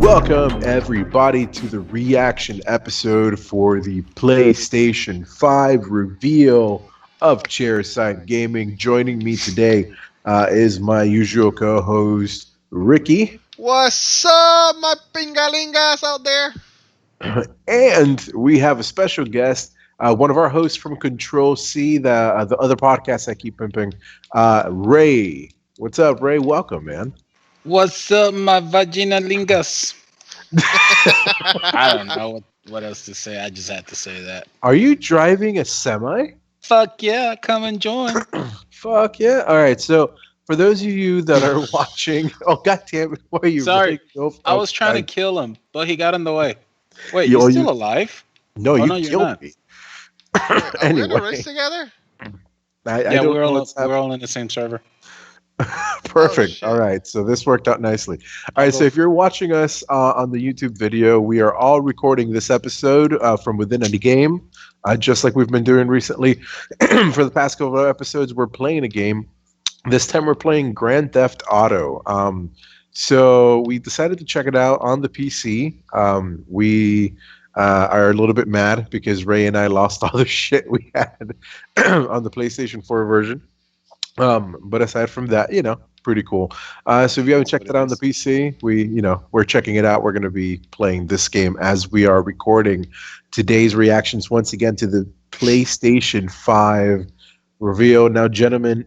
Welcome, everybody, to the reaction episode for the PlayStation 5 reveal of Chairside Gaming. Joining me today is my usual co-host, Ricky. What's up, my pingalingas out there? And we have a special guest, one of our hosts from Control-C, the other podcast I keep pimping, Ray. What's up, Ray? Welcome, man. What's up, my vaginalingas? I don't know what else to say. I just had to say that. Are you driving a semi? Fuck yeah, come and join. Fuck yeah. All right, so for those of you that are watching, oh god damn it, why are you Sorry, really I was trying to kill him, but he got in the way. Wait, Yo, you're still alive? No, Oh, you no, you're killed not. me. Wait, are we in a Anyway. race together? I Yeah, don't we're know all what's happening. in the same server. Perfect. shit. All right, so this worked out nicely. All I'll right, go. so if you're watching us on the YouTube video, we are all recording this episode from within a game, just like we've been doing recently. For the past couple of episodes, we're playing a game. This time we're playing Grand Theft Auto. So we decided to check it out on the PC. We are a little bit mad because Ray and I lost all the shit we had on the PlayStation 4 version. But aside from that, pretty cool. So if you haven't checked it out on the PC, we're checking it out. We're going to be playing this game as we are recording today's reactions once again to the PlayStation 5 reveal. Now, gentlemen,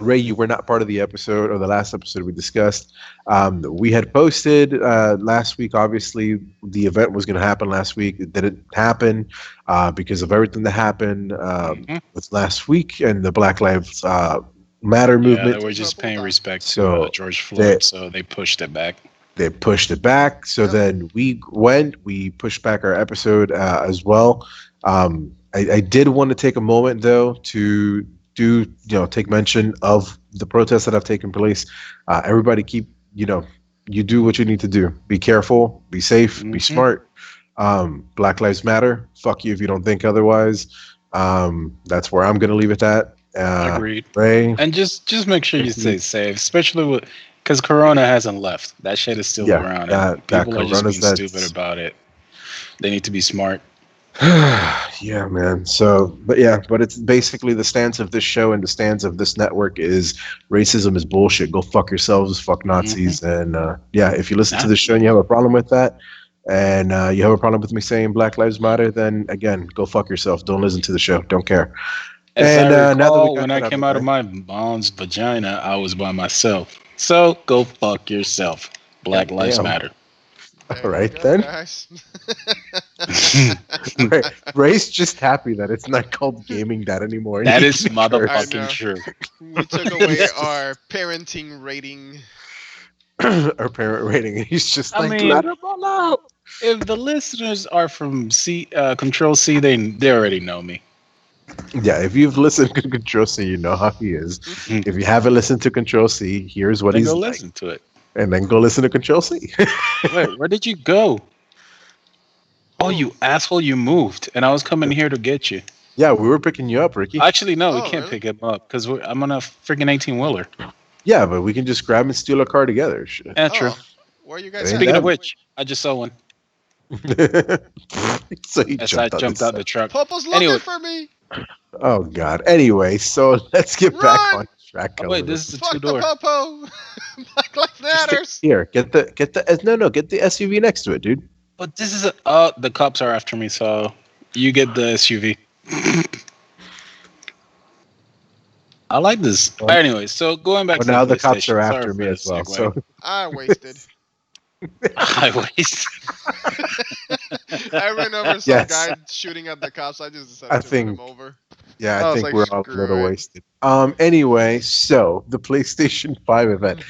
Ray, you were not part of the episode or the last episode we discussed. We had posted last week. Obviously, the event was going to happen last week. It didn't happen because of everything that happened with last week and the Black Lives Matter movement. Yeah, they were just paying respect to So George Floyd, so they pushed it back. They pushed it back. So then we pushed back our episode as well. I did want to take a moment though to take mention of the protests that have taken place. Everybody keep, you do what you need to do. Be careful, be safe, be smart. Black Lives Matter. Fuck you if you don't think otherwise. That's where I'm going to leave it at. Agreed. Ray, And just make sure you stay safe, especially because Corona hasn't left. That shit is still around. And people are just being stupid about it. They need to be smart. yeah, man. So, but it's basically the stance of this show and the stance of this network is racism is bullshit. Go fuck yourselves, fuck Nazis. And if you listen to the show and you have a problem with that, and you have a problem with me saying Black Lives Matter, then again, go fuck yourself. Don't listen to the show. Don't care. As I recall, now that we got when that I came out of my mom's vagina, I was by myself. So go fuck yourself. Black Lives Damn. Matter. All right then. Guys. Ray's just happy that it's not called GamingDad anymore. That is I know. motherfucking true. We took away our parenting rating. Our parent rating. And he's just I like, mean, let them all out. If the listeners are from Control-C, they already know me. Yeah, if you've listened to Control-C, you know how he is. If you haven't listened to Control-C, here's what Then he's go like. listen to it. And then go listen to Control-C. Wait, where did you go? Oh, you asshole! You moved, and I was coming here to get you. Yeah, we were picking you up, Ricky. Actually, no, we Oh, can't really? pick him up because I'm on a freaking 18-wheeler. Yeah, but we can just grab and steal a car together. Shit. Yeah, true. Oh, where are you guys Ain't at? Speaking that- of which, I just saw one So he as I jumped jumped out the truck. Popo's looking Anyway. for me. Oh, God. Anyway, so let's get back Run! on track. Oh, wait, this is a Fuck the two-door. Popo. Black Lives Matters. Here, get the SUV next to it, dude. But this is the cops are after me, so you get the SUV. I like this. Well, Anyway, so going back Well, to now the the cops PlayStation. are Sorry after for me the as well. segue. So I wasted. I waste. I ran over some Yes. guy shooting at the cops. I just decided I to think- run him over. yeah, I I was think like, we're all a screw little it. wasted. Anyway, so the PlayStation 5 event.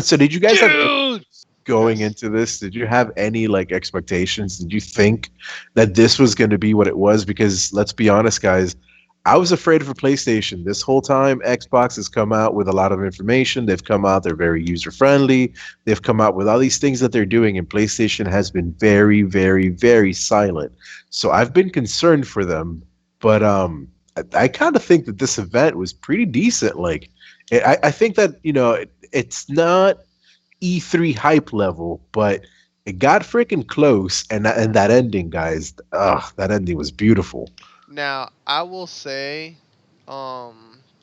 So did you guys have Dude! going into this? Did you have any expectations? Did you think that this was going to be what it was? Because let's be honest, guys, I was afraid of a PlayStation this whole time. Xbox has come out with a lot of information. They've come out, they're very user friendly. They've come out with all these things that they're doing, and PlayStation has been very, very, very silent. So I've been concerned for them, but I kind of think that this event was pretty decent. I think that it's not E3 hype level, but it got freaking close. And that ending, guys, that ending was beautiful. Now, I will say,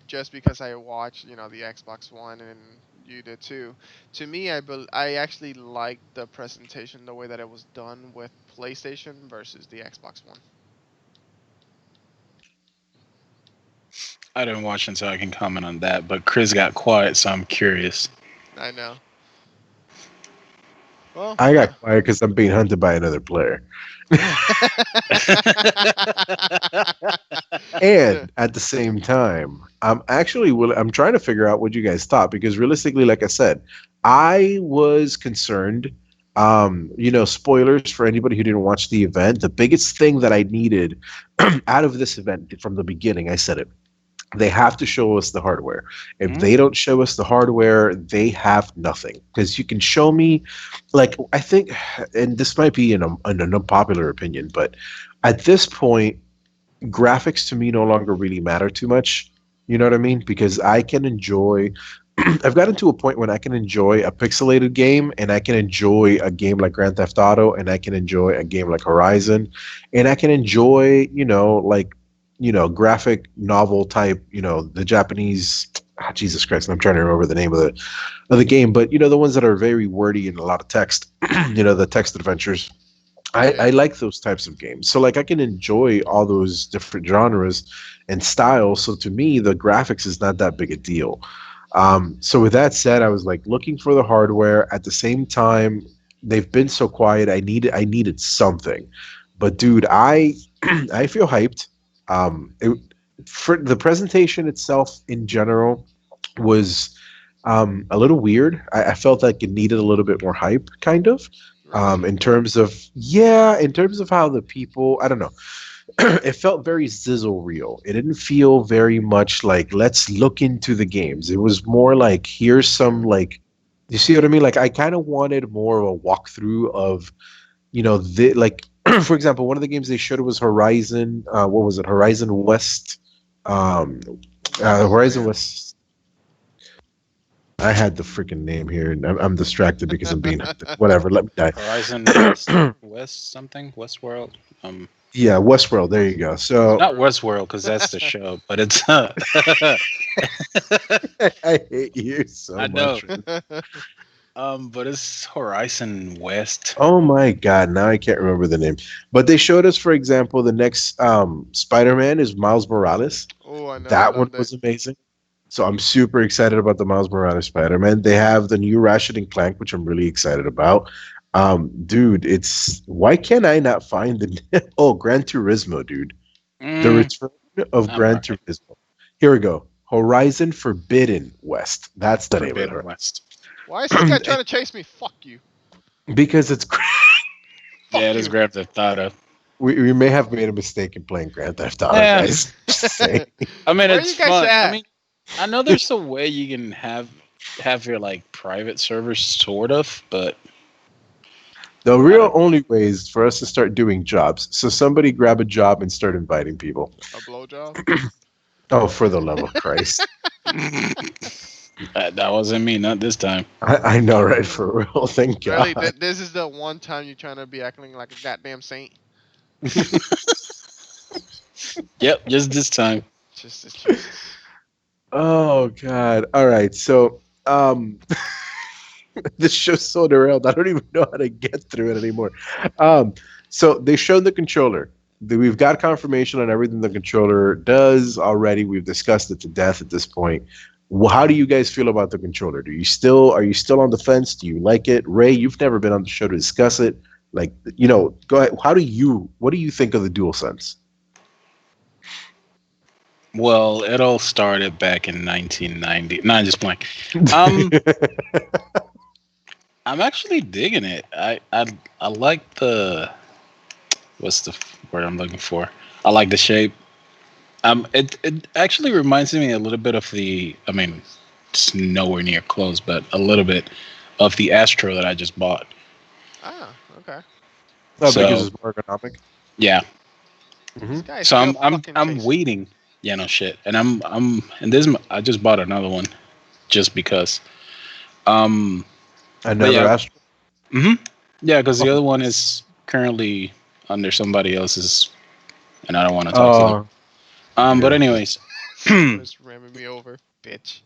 just because I watched, the Xbox One and you did too, to me, I actually liked the presentation, the way that it was done with PlayStation versus the Xbox One. I didn't watch it, so I can comment on that. But Chris got quiet, so I'm curious. I know. Well, I got quiet because I'm being hunted by another player. And at the same time, I'm trying to figure out what you guys thought, because realistically, like I said, I was concerned. Spoilers for anybody who didn't watch the event. The biggest thing that I needed out of this event from the beginning, I said it. They have to show us the hardware. If they don't show us the hardware, they have nothing. Because you can show me, like, I think, and this might be an unpopular opinion, but at this point, graphics to me no longer really matter too much. You know what I mean? Because I can enjoy. I've gotten to a point when I can enjoy a pixelated game, and I can enjoy a game like Grand Theft Auto, and I can enjoy a game like Horizon, and I can enjoy, graphic novel type, the Japanese. Jesus Christ, I'm trying to remember the name of the game, but the ones that are very wordy and a lot of text, the text adventures. I like those types of games. So like I can enjoy all those different genres and styles. So to me, the graphics is not that big a deal. So with that said, I was like looking for the hardware. At the same time, they've been so quiet. I needed something. But dude, I I feel hyped. For the presentation itself in general was a little weird. I felt like it needed a little bit more hype, kind of. really? In terms of how the people, I don't know, it felt very sizzle reel. It didn't feel very much like let's look into the games. It was more like here's some, like, you see what I mean? Like I kind of wanted more of a walkthrough of, the like for example, one of the games they showed was Horizon. What was it? Horizon West. Um, Horizon Yeah. West. I had the freaking name here, and I'm distracted because I'm being whatever. Let me die. Horizon West something Westworld. Yeah, Westworld. There you go. So Not Westworld because that's the show, but it's. I hate you so I know. much. But it's Horizon West. Oh my God! Now I can't remember the name. But they showed us, for example, the next Spider-Man is Miles Morales. Oh, I know. I That one loved it. was amazing. So I'm super excited about the Miles Morales Spider-Man. They have the new Ratchet and Clank, which I'm really excited about. Dude, it's why can't I not find the Gran Turismo, dude? The return of Gran Right. Turismo. Here we go. Horizon Forbidden West. That's the name of Forbidden it. West. Why is this guy trying to chase me? Fuck you. Because it's Fuck Yeah, it is you. Grand Theft Auto. we may have made a mistake in playing Grand Theft Auto, Yeah. guys. Just saying. I mean, Where it's you guys fun. at? I mean, I know there's a way you can have your like private servers, sort of, but The real only way is for us to start doing jobs. So somebody grab a job and start inviting people. A blowjob? Oh, for the love of Christ. that wasn't me. Not this time. I know, right? For real. Thank God. Really? This is the one time you're trying to be acting like a goddamn saint? Yep, just this time. Jesus. Oh God. All right. So this show's so derailed. I don't even know how to get through it anymore. So they showed the controller. We've got confirmation on everything the controller does already. We've discussed it to death at this point. How do you guys feel about the controller? Are you still on the fence? Do you like it? Ray, you've never been on the show to discuss it. Like, go ahead. What do you think of the DualSense? Well, it all started back in 1990. No, I'm just playing. I'm actually digging it. I like the what's the word I'm looking for? I like the shape. It actually reminds me a little bit of the. I mean, it's nowhere near close, but a little bit of the Astro that I just bought. Ah, okay. Oh, So because it's more ergonomic. yeah. This guy's So still I'm fucking I'm chasing. waiting. Yeah, no shit. And and this I just bought another one just because. Um, But Another yeah, Astro. yeah, because the Oh, other one is currently under somebody else's, and I don't want to talk to them. oh, But yeah. anyways, Someone is ramming me over, bitch.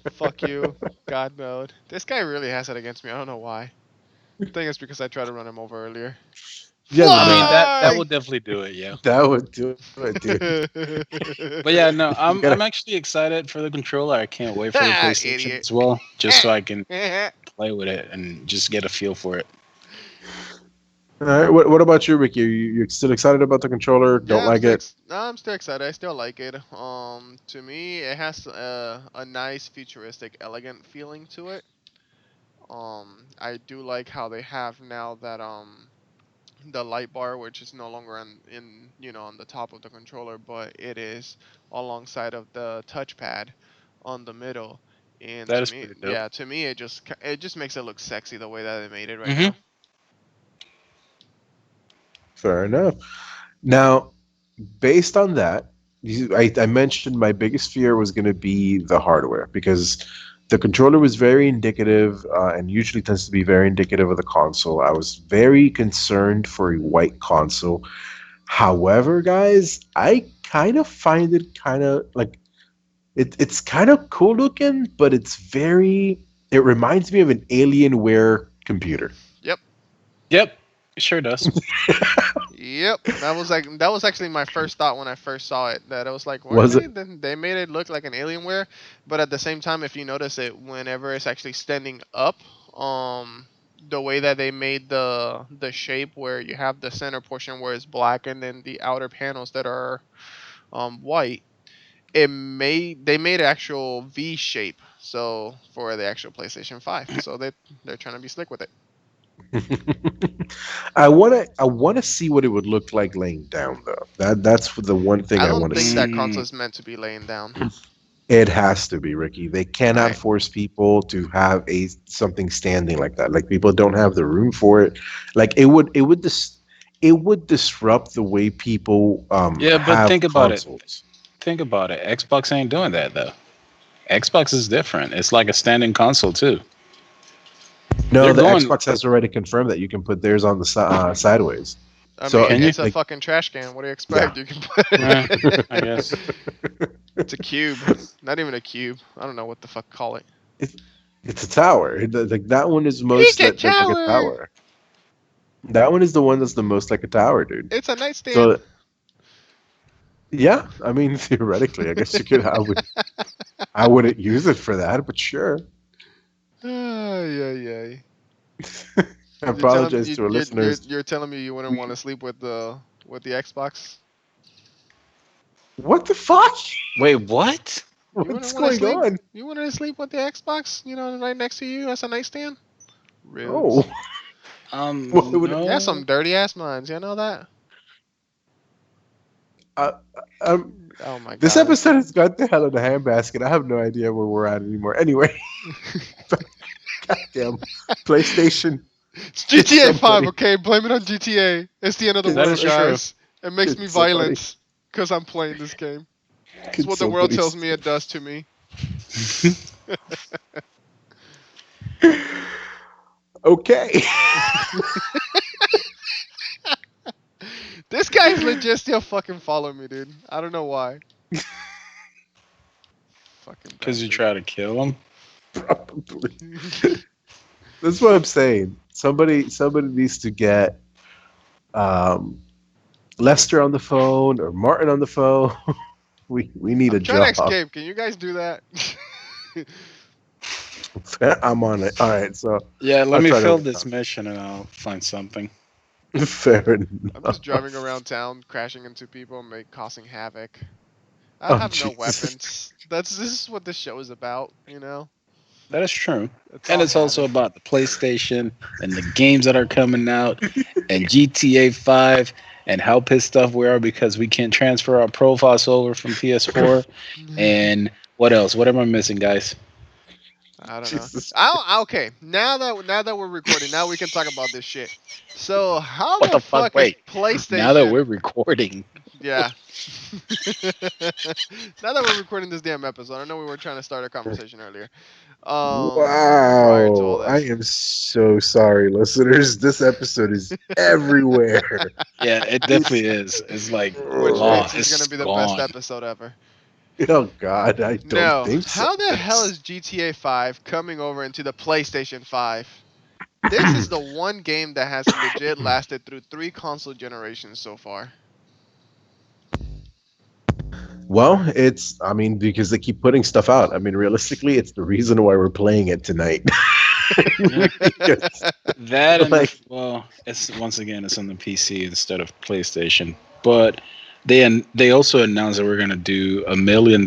Fuck you. God mode. This guy really has it against me. I don't know why. I think it's because I tried to run him over earlier. Yeah, I mean that Fly! would definitely do it, yeah. that would do it, dude. But yeah, no, You I'm gotta. actually excited for the controller. I can't wait for the PlayStation Idiot. as well, just so I can play with it and just get a feel for it. All right. What about you, Ricky? You still excited about the controller? Don't Yeah, like it? no, I'm still excited. I still like it. To me, it has a nice, futuristic, elegant feeling to it. I do like how they have now that the light bar, which is no longer on the top of the controller, but it is alongside of the touchpad on the middle. And That to is me, pretty dope. yeah, to me it just makes it look sexy the way that they made it right Hmm. now. Fair enough. Now, based on that, I mentioned my biggest fear was going to be the hardware because the controller was very indicative and usually tends to be very indicative of the console. I was very concerned for a white console. However, guys, I kind of find it kind of like it's kind of cool looking, but it's very. It reminds me of an Alienware computer. Yep. Yep, it sure does. Yep, that was actually my first thought when I first saw it. That it was like, Was it? really? Then they made it look like an Alienware, but at the same time, if you notice it, whenever it's actually standing up, the way that they made the shape where you have the center portion where it's black and then the outer panels that are white, they made an actual V shape. So for the actual PlayStation 5, so they're trying to be slick with it. I wanna see what it would look like laying down though. That's the one thing I I don't want to think see. that console Mm, is meant to be laying down. It has to be, Ricky. They cannot I force people to have a something standing like that. Like people don't have the room for it. Like it would disrupt the way people yeah, but have think about it. consoles. Think about it. Xbox ain't doing that though. Xbox is different. It's like a standing console too. No, They're the going. Xbox has already confirmed that you can put theirs on the sideways. I So mean, Can you? it's a like fucking trash can. What do you yeah. expect? You can put I guess. it's a cube. Not even a cube. I don't know what the fuck call it. It, it's a tower. Like that one is It's most a like a tower. tower. That one is the one that's the most like a tower, dude. It's a nightstand. So yeah, I mean theoretically, I guess you could. I wouldn't use it for that, but sure. Ay, ay, ay. I You're telling me apologize to our listeners. you're telling me you wouldn't want We to sleep with the Xbox? what the fuck? Wait, what? You wouldn't What's want to going sleep? on? You wanted to sleep with the Xbox? Right next to you as a nightstand? Oh, Rudes. what would Yeah, some No. dirty ass minds. You know that? uh, um? Oh my This god. episode has got the hell in a handbasket. I have no idea where we're at anymore. Anyway, goddamn PlayStation. It's It's GTA 5, somebody. okay? Blame it on GTA. It's the end of the That world, is true. guys. It makes me It's somebody. violent because I'm playing this game. It's Could what the world somebody? tells me it does to me. Okay. This guy's legit still fucking following me, dude. I don't know why. Fucking Because you bastard. try to kill him. Probably. That's what I'm saying. Somebody needs to get um, Lester on the phone or Martin on the phone. We need I'm a trying to job. escape. Can you guys do that? I'm on it. All right, so Yeah, let I'll me try to fill work this on mission and I'll find something. it. Fair I'm just enough. driving around town, crashing into people, causing havoc. I Oh have no Jesus. weapons. This is what this show is about. That is true. It's And all it's also havoc. about the PlayStation and the games that are coming out and GTA 5 and how pissed off we are because we can't transfer our profiles over from PS4. And what else? What am I missing, guys? I don't know. Jesus. Okay, now that we're recording, now we can talk about this shit. So how What the the fuck? fuck is Wait. Now that PlayStation? we're recording, Yeah. Now that we're recording this damn episode, I know we were trying to start a conversation earlier. Prior to all Wow. I this. am so sorry, listeners. This episode is everywhere. Yeah, it It's, definitely is. It's like, Which oh, oh, means it's gonna it's be the best gone. episode ever. oh, God. I don't No, think so. how the hell is GTA 5 coming over into the PlayStation 5? This is the one game that has legit lasted through 3 console generations so far. Well, I mean, because they keep putting stuff out. I mean, realistically, it's the reason why we're playing it tonight. Yeah. Because, That and like, well, it's once again it's on the PC instead of PlayStation. But they also announced that we're gonna do $1 million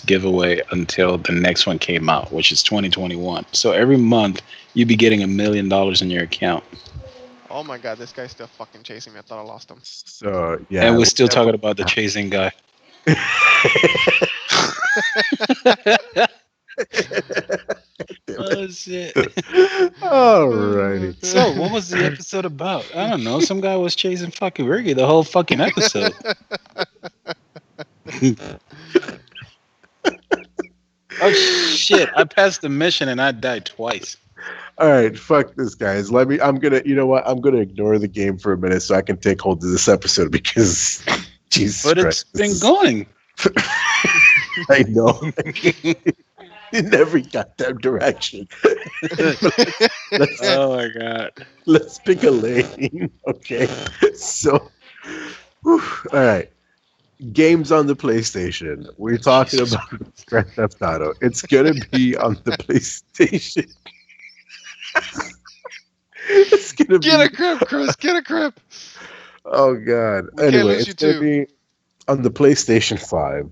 giveaway until the next one came out, which is 2021. So every month you'd be getting $1 million in your account, Oh my god, this guy's still fucking chasing me. I thought I lost him. so yeah, and we're we still talking definitely about the chasing guy. Oh shit! Alrighty. So what was the episode about? I don't know. Some guy was chasing fucking Ricky the whole fucking episode. Oh shit! I passed the mission and I died twice. All right, fuck this, guys. I'm gonna. You know what? I'm gonna ignore the game for a minute so I can take hold of this episode because, Jesus But Christ, it's been this is- going. I know. In every goddamn direction. let's Oh my god. let's pick a lane. Okay. So, whew, all right. Games on the PlayStation. We're talking Jesus. about Grand Theft Auto. It's gonna be on the PlayStation. It's gonna Get a be. grip, Chris. Get a grip. Oh God. We can't Anyway, lose it's you gonna too. be on the PlayStation 5.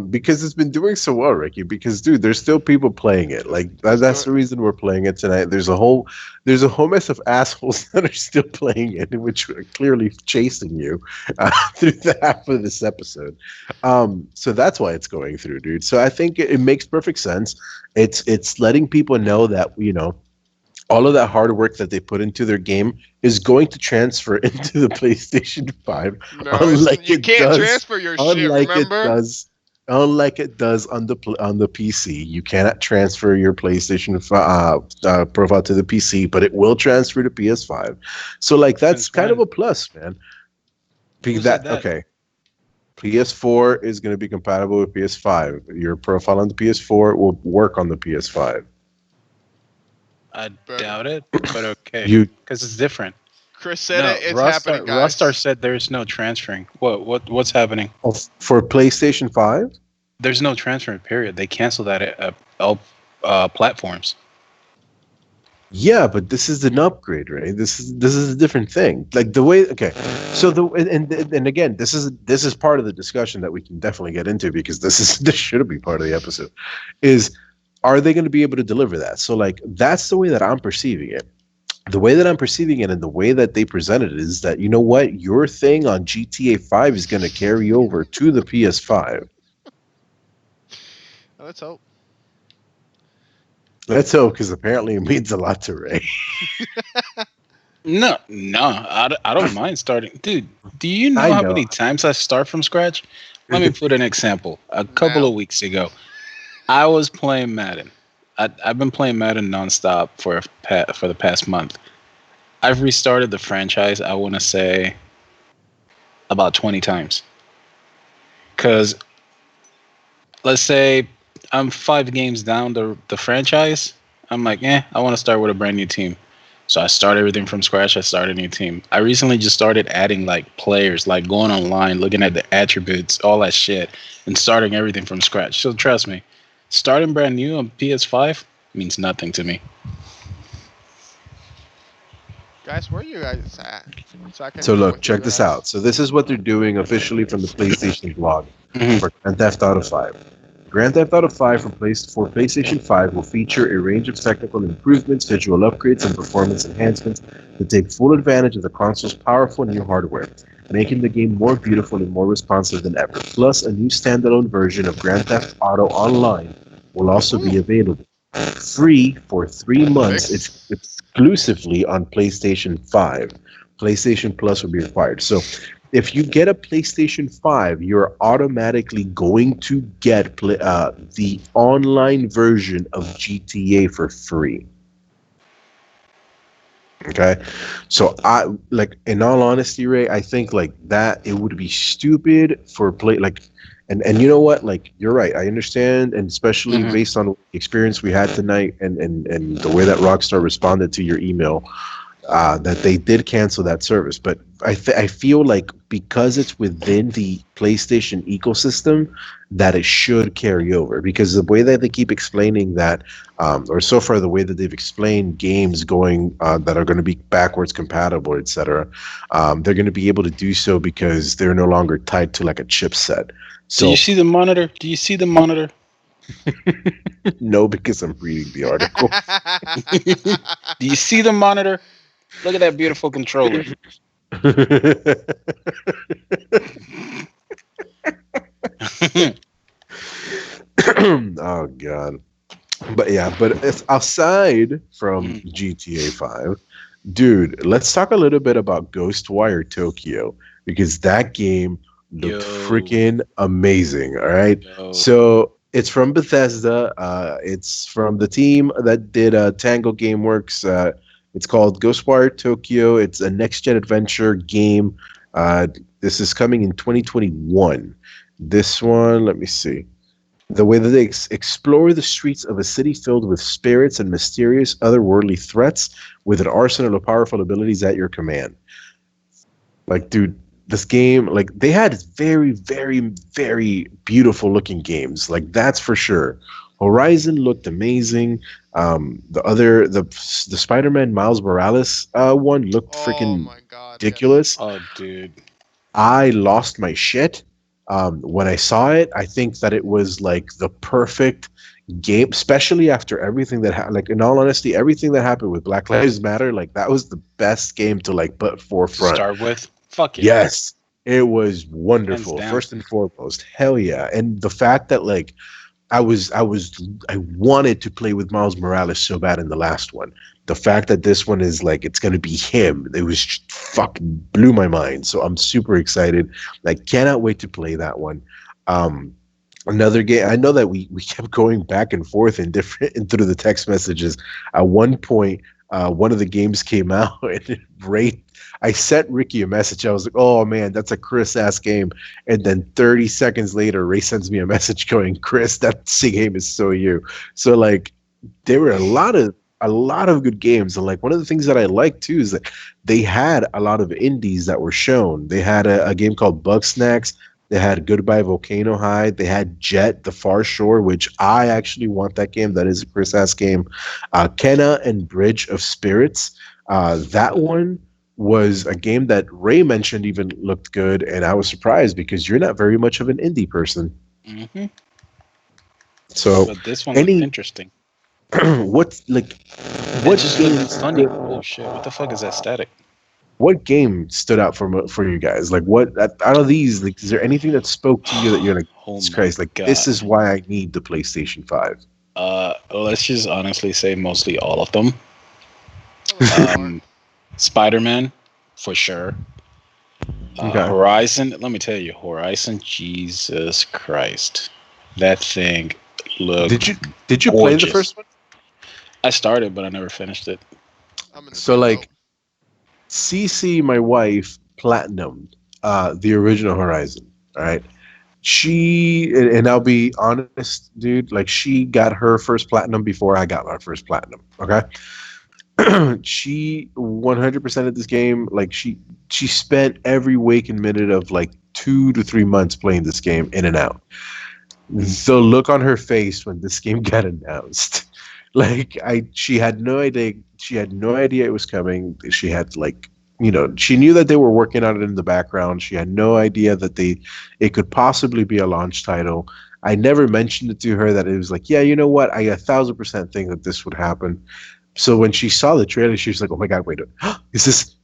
Because it's been doing so well, Ricky. Because dude, there's still people playing it. Like that's the reason we're playing it tonight. There's a whole mess of assholes that are still playing it, which are clearly chasing you through the half of this episode. So that's why it's going through, dude. So I think it makes perfect sense. It's letting people know that all of that hard work that they put into their game is going to transfer into the PlayStation 5, No, unlike you it can't does transfer your shit, unlike it remember? does unlike it does on the PC. You cannot transfer your PlayStation profile to the PC, but it will transfer to PS5. So like that's Since kind of when? a plus, man. Who said that? Okay. PS4 is going to be compatible with PS5. Your profile on the PS4 will work on the PS5. I But- doubt it, but okay. You Because it's different. Chris said No, it. It's happening, guys. Rustar said there's no transferring. What's happening? for PlayStation 5? There's no transferring period. They canceled that at all platforms. Yeah, but this is an upgrade, right? This is a different thing. Like the way, okay. So and again, this is part of the discussion that we can definitely get into because this should be part of the episode. Is are they going to be able to deliver that? So like that's the way that I'm perceiving it. The way that I'm perceiving it and the way that they presented it is that, you know what, your thing on GTA 5 is going to carry over to the PS5. Let's hope. Let's hope, because apparently it means a lot to Ray. No, I don't mind starting. Dude, do you know I how know. many times I start from scratch? Let me put an example. A couple Now. of weeks ago, I was playing Madden. I've been playing Madden nonstop for the past month. I've restarted the franchise, I want to say, about 20 times. Because, let's say I'm 5 games down the franchise. I'm like, I want to start with a brand new team. So I start everything from scratch. I start a new team. I recently just started adding like players, like going online, looking at the attributes, all that shit, and starting everything from scratch. So trust me, starting brand new on PS5 means nothing to me. Guys, where are you guys at? I can So know look, what check you this guys- out. So this is what they're doing officially from the PlayStation blog Mhm. for Grand Theft Auto 5. Grand Theft Auto 5 for PlayStation 5 will feature a range of technical improvements, visual upgrades, and performance enhancements that take full advantage of the console's powerful new hardware, making the game more beautiful and more responsive than ever. Plus, a new standalone version of Grand Theft Auto Online will also be available, free for 3 months. It's exclusively on PlayStation 5. PlayStation Plus will be required. So if you get a PlayStation 5, you're automatically going to get the online version of GTA for free. Okay, so I like, in all honesty, Ray, I think like that it would be stupid for play like, and you know what, like you're right, I understand, and especially Hmm. based on the experience we had tonight, and the way that Rockstar responded to your email, that they did cancel that service. But I feel like because it's within the PlayStation ecosystem, that it should carry over. Because the way that they keep explaining that, or so far the way that they've explained games going that are going to be backwards compatible, etc., they're going to be able to do so because they're no longer tied to like a chipset. Do you So see the monitor? Do you see the monitor? no, because I'm reading the article. Do you see the monitor? Look at that beautiful controller. Oh god. But yeah, but it's aside from Mhm. GTA 5, dude, let's talk a little bit about Ghostwire Tokyo, because that game looked Yo, freaking amazing. All right. yo. So it's from Bethesda. It's from the team that did Tango Gameworks. It's called Ghostwire Tokyo. It's a next gen adventure game. This is coming in 2021. This one, let me see. The way that they explore the streets of a city filled with spirits and mysterious otherworldly threats with an arsenal of powerful abilities at your command. Like, dude, this game, like, they had very, very, very beautiful looking games. Like, that's for sure. Horizon looked amazing. The Spider-Man Miles Morales one looked Oh freaking my god, yes. ridiculous. Oh, dude. I lost my shit when I saw it. I think that it was like the perfect game, especially after everything that like, in all honesty, everything that happened with Black Lives Matter, like that was the best game to like put To forefront. start with, fuck yeah, Yes, it was hands wonderful. down. First and foremost, hell yeah. And the fact that like I wanted to play with Miles Morales so bad in the last one. The fact that this one is like it's gonna be him, it was just fucking blew my mind. So I'm super excited. Like cannot wait to play that one. Um, Another game. I know that we kept going back and forth in different and through the text messages. At one point, one of the games came out and Ray. I sent Ricky a message. I was like, "Oh man, that's a Chris ass game." And then 30 seconds later, Ray sends me a message going, "Chris, that C game is so you." So like, there were a lot of good games, and like one of the things that I like too is that they had a lot of indies that were shown. They had a game called Bug Snacks. They had Goodbye Volcano High. They had Jet: The Far Shore, which I actually want that game. That is a Chris ass game. Kenna and Bridge of Spirits. That one was a game that Ray mentioned even looked good, and I was surprised because you're not very much of an indie person. Hmm. So, But this one looked any interesting. what's like It what just game looked funny. Oh shit! What the fuck is that static? what game stood out for you guys? Like what out of these, like is there anything that spoke to you that you're like, Oh Jesus my Christ, like this god. is why I need the PlayStation 5. Let's just honestly say mostly all of them. For the most part. Spider-Man, for sure. Okay. Horizon. Let me tell you, Horizon. Jesus Christ, that thing Did looked you did you play the gorgeous. first one? I started, but I never finished it. I'm in the So same boat. like CC, my wife, platinumed the original Horizon. All right. And I'll be honest, dude, like she got her first platinum before I got my first platinum. Okay. She 100% of this game, like she spent every waking minute of like 2 to 3 months playing this game in and out. The look on her face when this game got announced, like she had no idea. She had no idea it was coming. She had like, she knew that they were working on it in the background. She had no idea that it could possibly be a launch title. I never mentioned it to her that it was like, yeah, you know what, I 1,000% think that this would happen. So when she saw the trailer, she was like, "Oh my god, wait, is this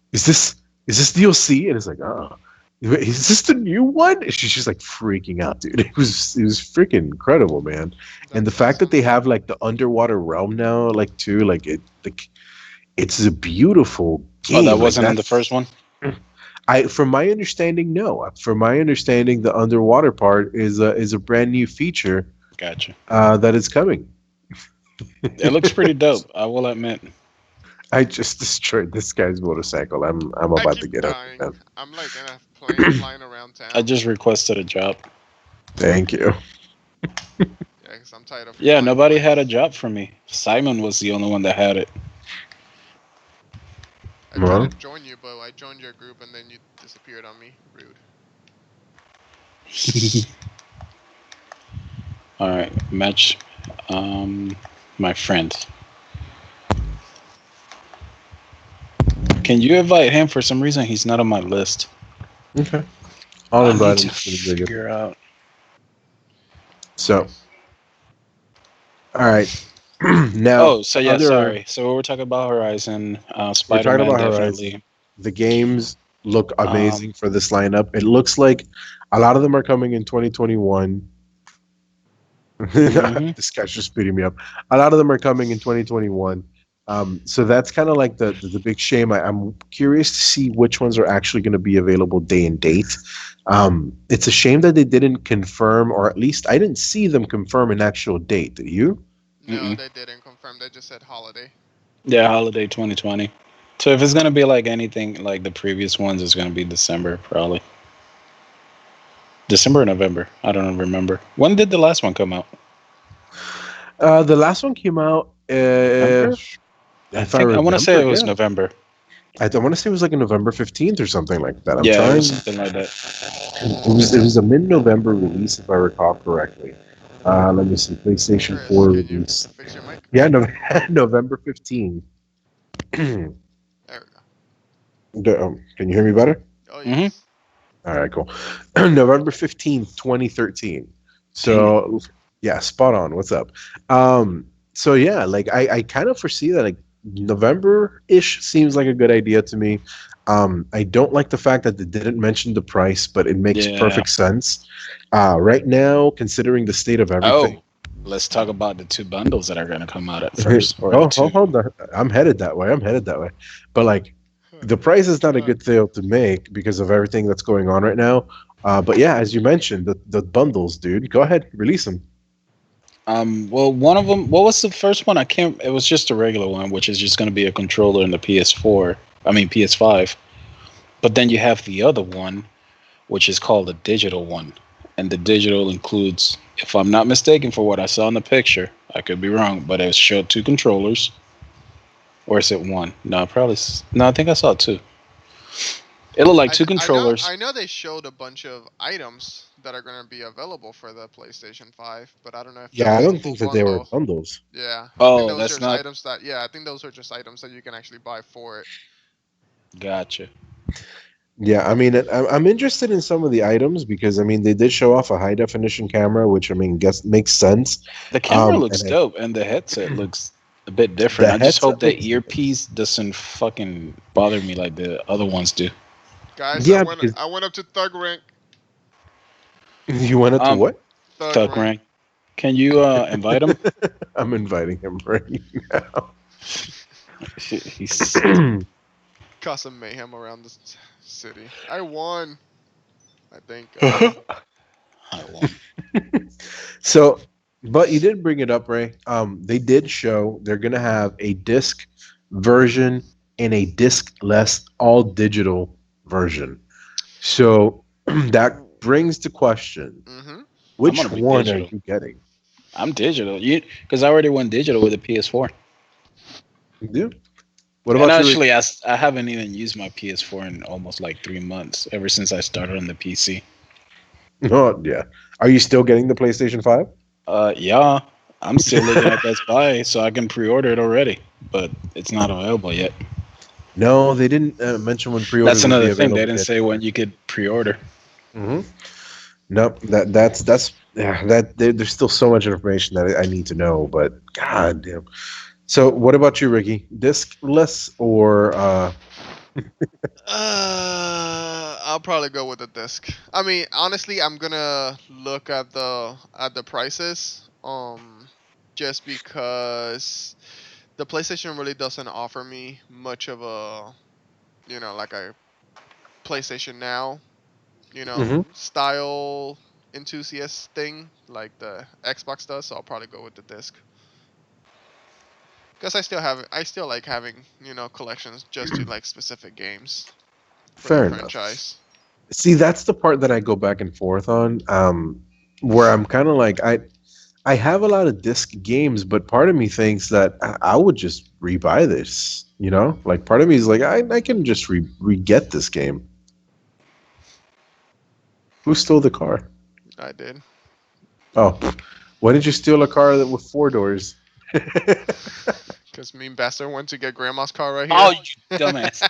DLC?" And it's like, "Oh, is this the new one?" And she's like freaking out, dude. It was freaking incredible, man. And That's the fact that awesome. they have like the underwater realm now, like too, like it's a beautiful Oh, that game. Like wasn't in the that's first one. From my understanding, no. From my understanding, the underwater part is a brand new feature Gotcha. that is coming. It looks pretty dope. I will admit. I just destroyed this guy's motorcycle. I'm I about to keep get up. dying. I'm like in a plane flying around I town. just requested a job. Thank you. Yeah, because I'm tired of Yeah, flying nobody had a planes. job for me. Simon was the only one that had it. I tried to Well, join you, but I joined your group and then you disappeared on me. Rude. All right, match. Um, my friend. Can you invite him? For some reason, he's not on my list. okay. I'll I need invite to him to the video. figure out. So, Nice. all right. Now, Oh, so yeah, other sorry. So we're talking about Horizon, we're talking Spider-Man, about Horizon. definitely. The games look Um, amazing for this lineup. It looks like a lot of them are coming in 2021. hmm This guy's just beating me up. A lot of them are coming in 2021. So that's kind of like the big shame. I'm curious to see which ones are actually going to be available day and date. It's a shame that they didn't confirm, or at least I didn't see them confirm an actual date. Did you? No, they didn't confirm. They just said holiday. Yeah, holiday 2020. So if it's gonna be like anything like the previous ones, it's gonna be December probably. December or November. I don't remember. When did the last one come out? The last one came out, November? I if I think I want to say remember, it was yeah. November. I don't want to say it was like a November 15th or something like that. I'm Yeah, it was trying. something like that. It was a mid-November release, if I recall correctly. Let me see. PlayStation Chris, 4 can you release. fix your mic? Yeah, no, November 15th. Can There we go. you hear me better? Oh, hmm yes. All right, cool. November 15th, 2013. Damn. So, yeah, spot on. What's up? So yeah, like I kind of foresee that like November-ish seems like a good idea to me. I don't like the fact that they didn't mention the price, but it makes Yeah. perfect sense. Right now, considering the state of everything. Oh, let's talk about the two bundles that are gonna come out at first, or the Oh, two. hold on. I'm headed that way. I'm headed that way. But like, the price is not a good deal to make because of everything that's going on right now. But yeah, as you mentioned, the bundles, dude. Go ahead, release them. Well, one of them. What was the first one? I can't. It was just a regular one, which is just gonna be a controller in the PS4. I mean PS5. But then you have the other one, which is called a digital one. And the digital includes, if I'm not mistaken, for what I saw in the picture, I could be wrong, but it showed two controllers. Or is it one? No, probably. No, I think I saw two. It looked like two I know controllers. I know they showed a bunch of items that are gonna be available for the PlayStation 5, but I don't know if that Yeah, I was a don't full think that they were bundle. bundles. Yeah, I think Oh, those that's are just not. items that yeah, I think those are just items that you can actually buy for it. Gotcha. Yeah, I mean, I'm interested in some of the items because I mean they did show off a high definition camera, which I mean guess makes sense. The camera And looks dope, and the headset looks a bit different. the I just hope headset the looks earpiece doesn't fucking bother me like the other ones do. Guys, yeah because I went up to thug rank. you wanted to Um, what? Thug Thug rank. rank. Can you invite him? I'm inviting him right He's. now. Cause some mayhem around this city. I won. I thank God. I won. So, but you did bring it up, Ray. They did show they're gonna have a disc version and a disc-less all digital version. So that brings the question: Mm-hmm. I'm gonna which be one are digital. you getting? I'm digital. You because I already went digital with the PS4. You? What And about you, Ricky? actually, I haven't even used my PS4 in almost like 3 months. Ever since I started on the PC. Oh, yeah. Are you still getting the PlayStation 5? Yeah, I'm still looking at Best Buy, so I can pre-order it already, but it's not available yet. No, they didn't mention when pre-orders That's would be another thing. They available didn't yet say when either. you could pre-order. Hmm. Nope. That's yeah. There's still so much information that I need to know, but god damn. So, what about you, Ricky? Discless or I'll probably go with the disc. I mean, honestly, I'm gonna look at the prices. Just because the PlayStation really doesn't offer me much of a, like a PlayStation Now, Hmm. style enthusiast thing like the Xbox does. So I'll probably go with the disc because I still like having collections just to like specific games for the Fair enough. franchise. See, that's the part that I go back and forth on, where I'm kind of like I have a lot of disc games, but part of me thinks that I would just rebuy this. Like part of me is like I can just re-get this game. Who stole the car? I did. Oh, why did you steal a car that with four doors? Because Mean Bastard went to get Grandma's car right Oh, here. you dumbass!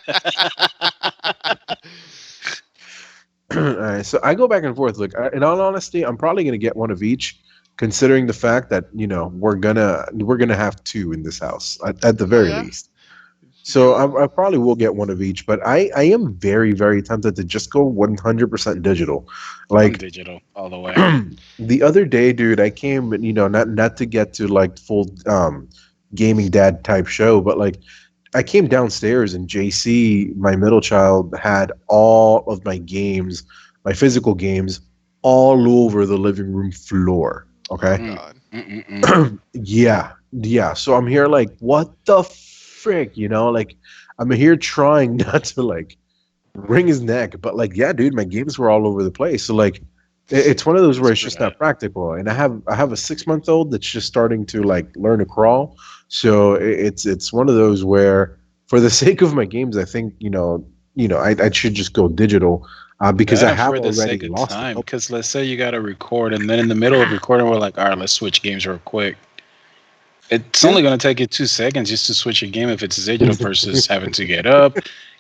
All right, so I go back and forth. Look, in all honesty, I'm probably gonna get one of each, considering the fact that we're gonna have two in this house at the Oh very yeah. least. So You. I probably will get one of each, but I am very very tempted to just go 100% digital. I'm Like digital all the way. the other day, dude, I came, not to get to like full gaming dad type show, but like I came downstairs and JC, my middle child, had all of my games, my physical games, all over the living room floor. Oh Okay. Mm, God. mm. Yeah. Yeah. So I'm here like, what the frick? Like I'm here trying not to like wring his neck, but like, yeah, dude, my games were all over the place. So like it's one of those where it's Screw just not that. practical. And I have a 6 month old that's just starting to like learn to crawl. So it's one of those where for the sake of my games, I think I should just go digital, because That I and have for the already sake of lost a time, couple. because let's say you got to record, and then in the middle of recording, we're like, all right, let's switch games real quick. It's Yeah. only going to take you 2 seconds just to switch a game if it's digital versus having to get up,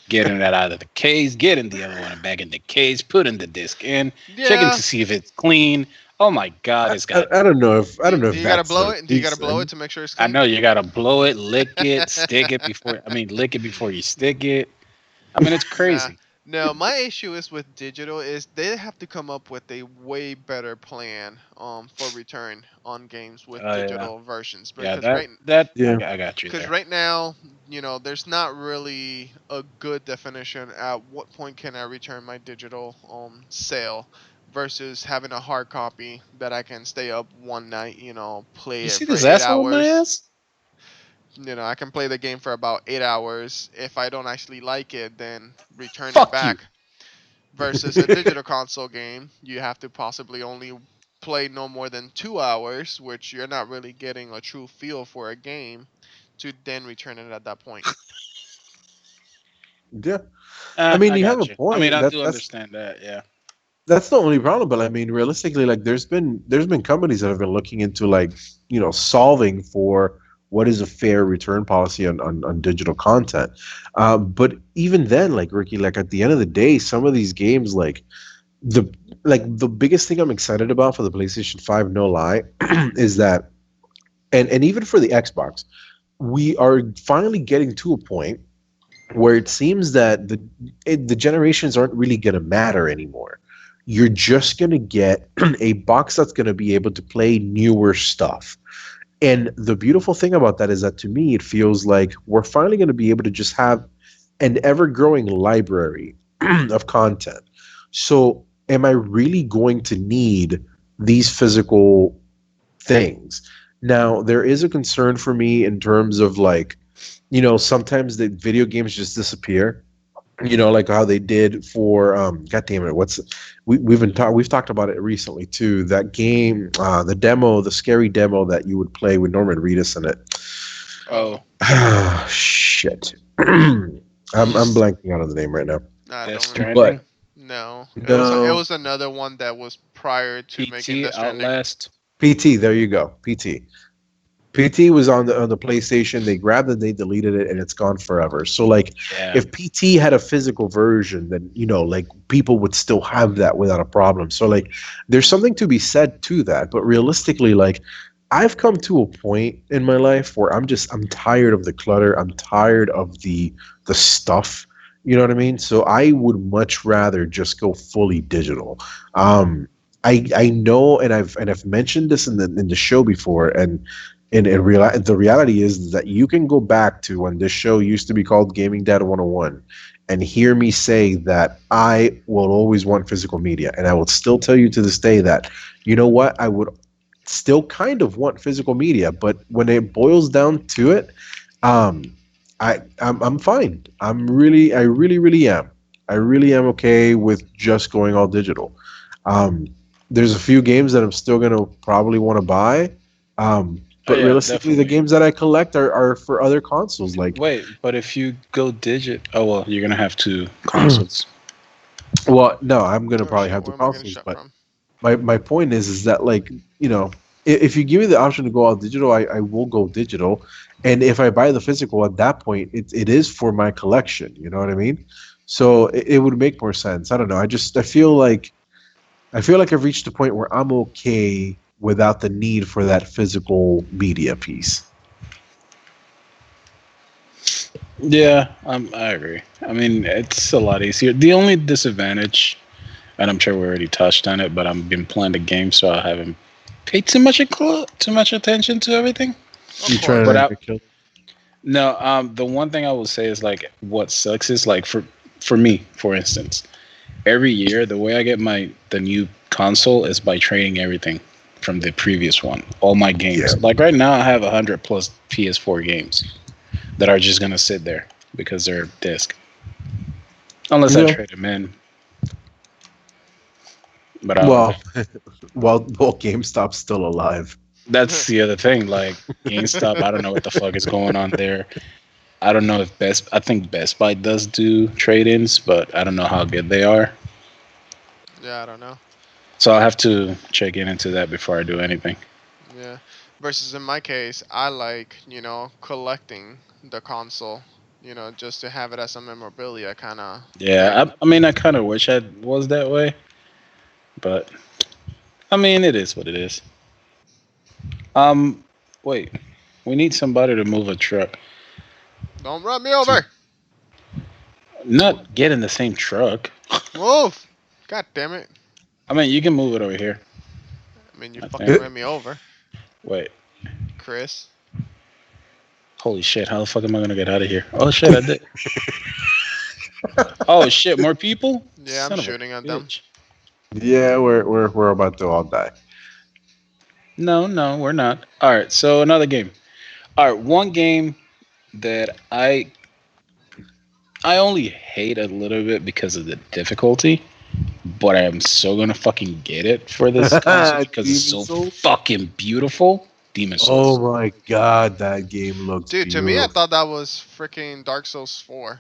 getting that out of the case, getting the other one back in the case, putting the disc in, checking Yeah. to see if it's clean. Oh my God, I, it's I, got. I don't know if Do you gotta that's blow a it? Do you gotta blow it reason. to make sure it's I clean? know you got to blow it, lick it, stick it before. I mean, lick it before you stick it. I mean, it's Nah. crazy. No, my issue is with digital is they have to come up with a way better plan for return on games with Yeah, digital versions yeah. because Yeah. I got you there. right now, there's not really a good definition at what point can I return my digital sale versus having a hard copy that I can stay up one night, play You it see for this eight asshole in my hours. ass? I can play the game for about 8 hours. If I don't actually like it, then return it Fuck you. back. Versus a digital console game, you have to possibly only play no more than 2 hours, which you're not really getting a true feel for a game, to then return it at that point. Yeah. I mean, I you have a got you. I mean, point. I That do that's understand that. Yeah. that's the only problem. But I mean, realistically, like there's been companies that have been looking into like solving for what is a fair return policy on digital content. But even then, like Ricky, like at the end of the day, some of these games, the the biggest thing I'm excited about for the PlayStation 5, no lie, is that, and even for the Xbox, we are finally getting to a point where it seems that the generations aren't really going to matter anymore. You're just going to get a box that's going to be able to play newer stuff. And the beautiful thing about that is that to me, it feels like we're finally going to be able to just have an ever growing library of content. So, am I really going to need these physical things? Now, there is a concern for me in terms of like, sometimes the video games just disappear. Like how they did for God damn it, we've talked about it recently too. That game, the demo, the scary demo that you would play with Norman Reedus in it. Oh, Oh, Shit. I'm blanking out on the name right now. I Death don't remember Stranding, it. But No, it was no, another one that was prior to making PT, Death Stranding. Outlast. PT. There you go. PT. PT was on the PlayStation. They grabbed it, they deleted it, and it's gone forever. So like, Yeah. if PT had a physical version, then like people would still have that without a problem. So like, there's something to be said to that. But realistically, like, I've come to a point in my life where I'm tired of the clutter. I'm tired of the stuff. You know what I mean? So I would much rather just go fully digital. Um, I know, and I've mentioned this in the show before, and the reality is that you can go back to when this show used to be called Gaming Dad 101 and hear me say that I will always want physical media. And I will still tell you to this day that, you know what, I would still kind of want physical media, but when it boils down to it, um, I'm fine. I really am. I really am okay with just going all digital. Um, there's a few games that I'm still gonna probably want to buy, Oh but yeah, realistically, the definitely. games that I collect are for other consoles. Like, Wait, but if you go digit, oh well, you're gonna have two consoles. well, no, I'm gonna Oh probably shit, have the where am I getting consoles, shot but from? my point is that, like, you know, if you give me the option to go all digital, I will go digital, and if I buy the physical at that point, it is for my collection. You know what I mean? So it would make more sense. I don't know. I feel like I've reached a point where I'm okay without the need for that physical media piece. Yeah, I agree. I mean, it's a lot easier. The only disadvantage, and I'm sure we already touched on it, but I've been playing the game, so I haven't paid too much attention to everything. Of You trying But course. to I, make kill? no, the one thing I will say is like what sucks is like for me, for instance, every year the way I get the new console is by trading everything from the previous one, all my Yeah. games. Like right now, I have 100 plus PS4 games that are just gonna sit there because they're disc. Unless I Yeah. trade them in, but Well, while GameStop's still alive. that's the other thing. Like GameStop, I don't know what the fuck is going on there. I don't know if I think Best Buy does do trade-ins, but I don't know how good they are. Yeah, I don't know. So I'll have to check into that before I do anything. Yeah. Versus in my case, I like, collecting the console, just to have it as a memorabilia kind of Yeah, thing. I mean, I kind of wish I was that way, but I mean, it is what it is. Um, wait, we need somebody to move a truck. Don't run me over. Not get in the same truck. Move. God damn it. I mean, you can move it over here. I mean, you I fucking think. ran me over, Wait, Chris. holy shit! How the fuck am I gonna get out of here? Oh shit, I did. Oh shit, more people? Yeah, I'm Son of a shooting at them. bitch. Yeah, we're about to all die. No, no, we're not. All right, so another game. All right, one game that I only hate a little bit because of the difficulty, but I am so gonna fucking get it for this console because it's Demon so Souls. fucking beautiful. Demon Oh Souls. my god, that game looks Dude, to me, I beautiful. thought that was freaking Dark Souls 4.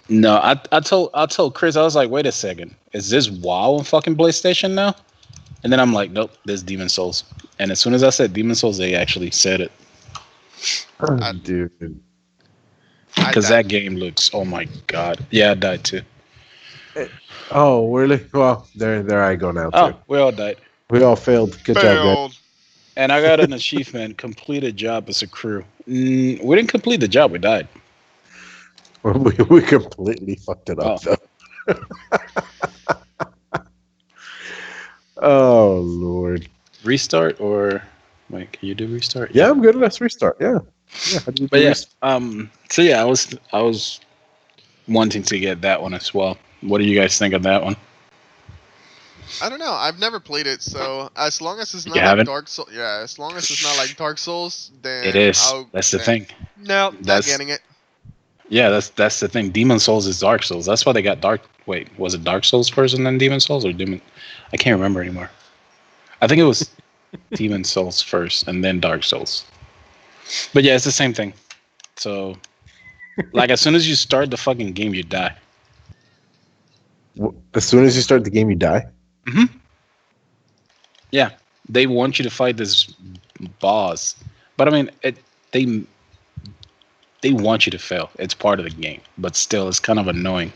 No, I told Chris, I was like, wait a second, is this WoW on fucking PlayStation now? And then I'm like, nope, this Demon Souls. And as soon as I said Demon Souls, they actually said it I, Dude. I because died. that game looks. Oh my god. Yeah, I died too. Eh, Oh, really? Well, there I go now too. Oh, we all died. We all failed. Good job, guys. Failed. And I got an achievement: complete a job as a crew. We didn't complete the job. We died. We completely fucked it up Oh, though. Oh Lord. restart or wait? Can you do restart? Yeah, Yeah. I'm good. Let's restart. Yeah. Yeah. How do you But do yeah. restart? So yeah, I was wanting to get that one as well. What do you guys think of that one? I don't know. I've never played it, so as long as it's You not like haven't? Dark Souls, yeah, as long as it's not like Dark Souls, It then is. That's the thing. nope, not That's getting it. yeah. That's the thing. Demon Souls is Dark Souls. That's why they got Dark. Wait, was it Dark Souls first and then Demon Souls or Demon? I can't remember anymore. I think it was Demon Souls first and then Dark Souls. But yeah, it's the same thing. So like as soon as you start the fucking game, you die. As soon as you start the game, you die. Hmm. Yeah, they want you to fight this boss, but I mean, they they want you to fail. It's part of the game, but still, it's kind of annoying.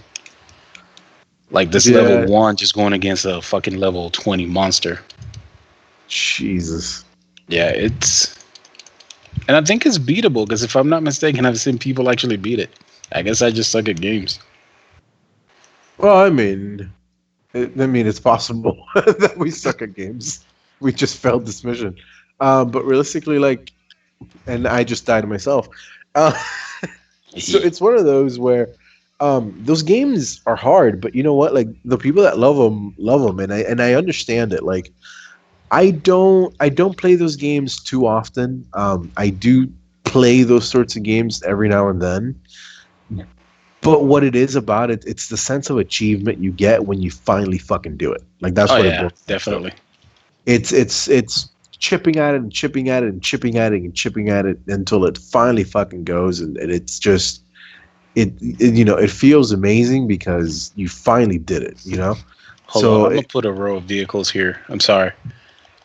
Like this level Yeah. one just going against a fucking level 20 monster. Jesus. Yeah, and I think it's beatable because if I'm not mistaken, I've seen people actually beat it. I guess I just suck at games. Well, I mean, it's possible that we suck at games. We just failed this mission. But realistically, like, and I just died myself. Uh, so it's one of those where those games are hard, but you know what? Like the people that love them, and I understand it. Like I don't play those games too often. I do play those sorts of games every now and then. But what it is about it, it's the sense of achievement you get when you finally fucking do it. Like that's Oh what it yeah, boils down to. definitely. It's chipping at it and chipping at it and chipping at it and chipping at it until it finally fucking goes, and it's just it feels amazing because you finally did it. Hold on, So I'm gonna put a row of vehicles here. I'm sorry,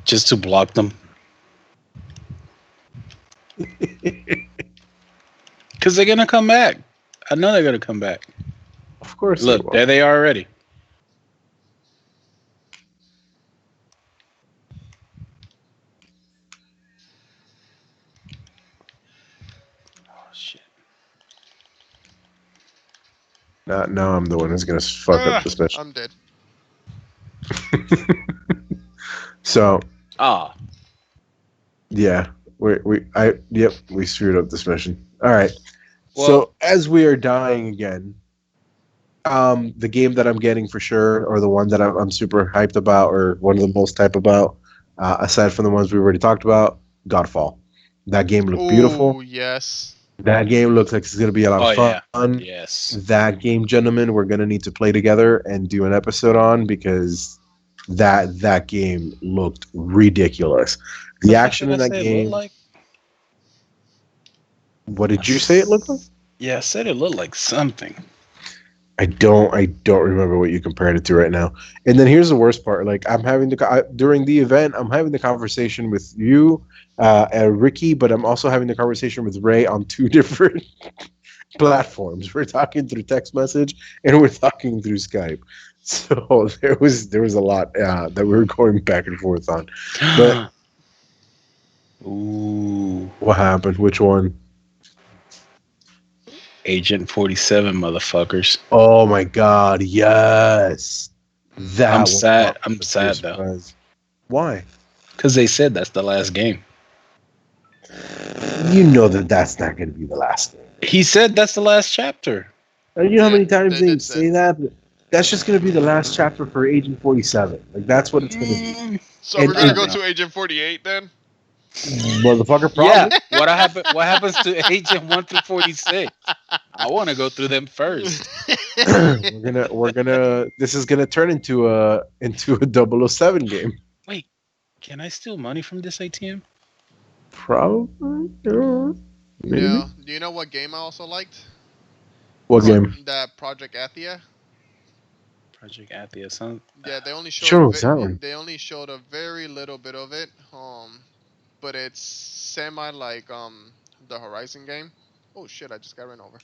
just to block them, because they're gonna come back. I know they're gonna come back. of course they Look, will. there they are already. Oh shit. Now I'm the one who's gonna fuck up this mission. I'm dead. So Ah, yeah, we screwed up this mission. All right. well, So as we are dying again, the game that I'm getting for sure, or the one that I'm super hyped about, or one of the most hyped about, aside from the ones we already talked about, Godfall. That game looked Oh beautiful. yes. That game looks like it's gonna be a lot of oh yeah, fun. yes. That game, gentlemen, we're gonna need to play together and do an episode on because that game looked ridiculous. The The fuck action did I in that say it looked game. like? What did you say it looked like? Yeah, I said it looked like something. I don't remember what you compared it to right now. And then here's the worst part. Like during the event, I'm having the conversation with you, and Ricky, but I'm also having the conversation with Ray on two different platforms. We're talking through text message and we're talking through Skype. So there was a lot that we were going back and forth on. But Ooh, what happened? Which one? Agent 47, motherfuckers. Oh my God! Yes, I'm that was sad. not I'm to be a sad though, surprise. Why? because they said that's the last game. You know that that's not going to be the last game. He said that's the last chapter. And you know how Yeah, many times they they did say. say that? That's just going to be the last chapter for Agent 47. Like that's what it's going to be. Mm, So we're And gonna I go don't know. to Agent 48 then. motherfucker, Yeah, probably. what happens to Agent 1 through 46? I want to go through them first. we're gonna. This is gonna turn into a 007 game. Wait, can I steal money from this ATM? Probably. Maybe. No. Do you know what game I also liked? What game? That Project Athia. Project Athia. Some, Yeah, they only showed Sure, was that one? they only showed a very little bit of it. But it's semi like the Horizon game. Oh shit! I just got ran over.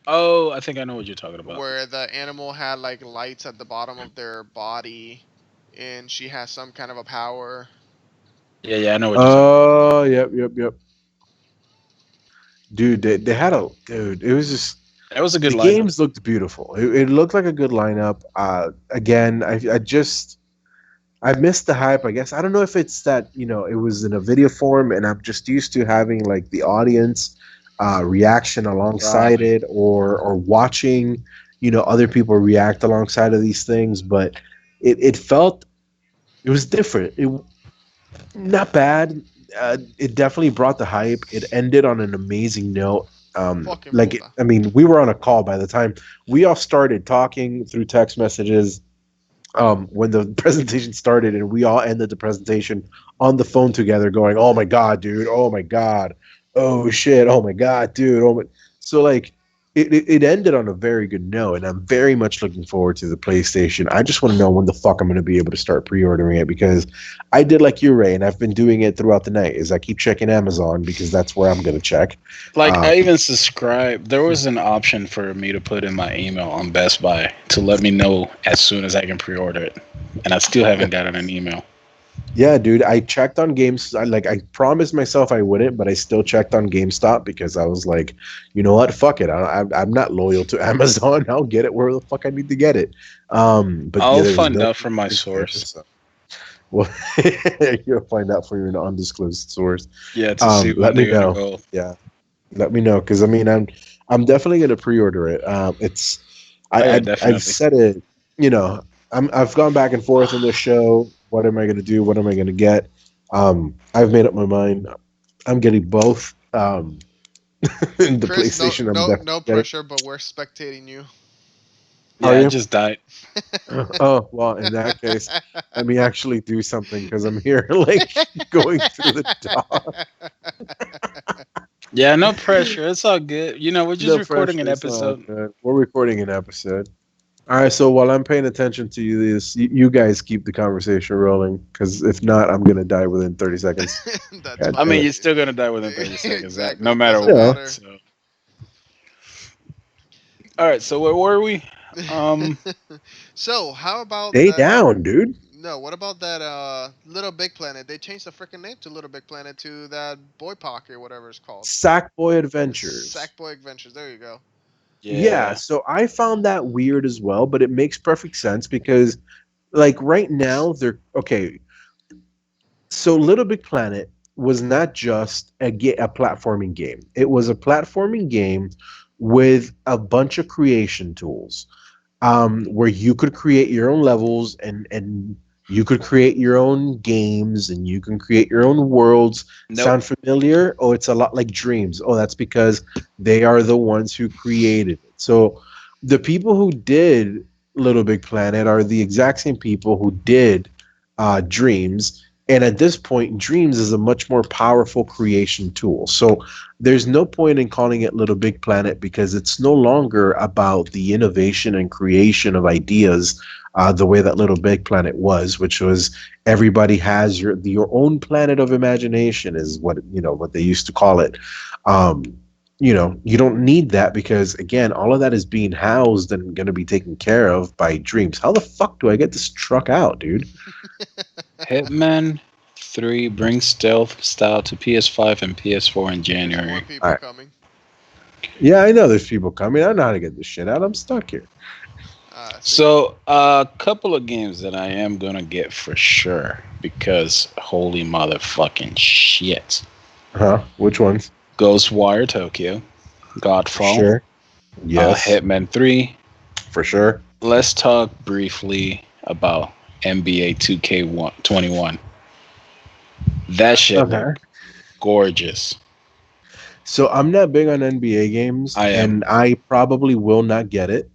oh, I think I know what you're talking about. Where the animal had like lights at the bottom of their body, and she has some kind of a power. Yeah, yeah, I know what you're talking about. Oh, yep. Dude, they had a dude. It was just That was a good the lineup. games looked beautiful. It looked like a good lineup. Again, I missed the hype. I guess I don't know if it's that it was in a video form, and I'm just used to having like the audience reaction alongside Right. it, or watching other people react alongside of these things. But it felt it was different. It not bad. It definitely brought the hype. It ended on an amazing note. Fucking Like puta. I mean, we were on a call by the time we all started talking through text messages. When the presentation started, and we all ended the presentation on the phone together, going, "Oh my god, dude! Oh my god! Oh shit! Oh my god, dude! Oh my!" So like, it ended on a very good note, and I'm very much looking forward to the PlayStation. I just want to know when the fuck I'm going to be able to start pre-ordering it, because I did like you, Ray, and I've been doing it throughout the night. Is I keep checking Amazon because that's where I'm going to check. Like Uh, I even subscribed. There was an option for me to put in my email on Best Buy to let me know as soon as I can pre-order it, and I still haven't gotten an email. Yeah, dude, I checked on games. I promised myself I wouldn't, but I still checked on GameStop because I was like, you know what? Fuck it. I'm not loyal to Amazon. I'll get it where the fuck I need to get it. But yeah, I'll there was find no out from my communication there, source. so. Well, you'll find out from an undisclosed source. Yeah, to see when Let me they're gonna know. go. Yeah, let me know because I mean I'm definitely gonna pre-order it. It's Oh yeah, I've definitely. said it. You know, I've gone back and forth on the show. What am I gonna do? What am I gonna get? I've made up my mind. I'm getting both. The Chris, PlayStation, I'm no definitely getting. pressure, but we're spectating you. Are Yeah, I you? just died. Oh, well, in that case, let me actually do something because I'm here, like, going through the door. Yeah, no pressure. It's all good. You know, we're just No recording pressure. an It's all episode. good. We're recording an episode. All right, so while I'm paying attention to you guys keep the conversation rolling because if not, I'm gonna die within 30 seconds. That's God I damn mean, fine. it. you're still gonna die within 30 seconds. That Exactly. no matter Doesn't Yeah. what. matter. So, all right. So where were we? Um, So how about Stay that? down, dude. No, what about that Little Big Planet? They changed the freaking name to Little Big Planet to that Boy Pocket or whatever it's called. Sackboy Adventures. Sackboy Adventures. There you go. Yeah, yeah. so I found that weird as well, but it makes perfect sense because, like, right now, they're okay. So Little Big Planet was not just a platforming game. It was a platforming game with a bunch of creation tools, where you could create your own levels and you could create your own games and you can create your own worlds. Nope. Sound familiar? Oh, it's a lot like Dreams. Oh, that's because they are the ones who created it. So the people who did Little Big Planet are the exact same people who did Dreams. And at this point, Dreams is a much more powerful creation tool. So there's no point in calling it Little Big Planet because it's no longer about the innovation and creation of ideas the way that Little Big Planet was, which was everybody has your own planet of imagination is what they used to call it. Um, you don't need that because again, all of that is being housed and going to be taken care of by Dreams. How the fuck do I get this truck out, dude? Hitman 3 brings stealth style to PS5 and PS4 in There's more January. All people right. coming. Yeah, I know there's people coming. I know how to get this shit out. I'm stuck here. See? So, a couple of games that I am gonna get for sure because holy motherfucking shit. Huh? Which ones? Ghostwire Tokyo, For Godfall, sure. Yes, Hitman 3. for sure. Let's talk briefly about NBA 2K21. That shit Okay. looked gorgeous. So I'm not big on NBA games, I am. and I probably will not get it.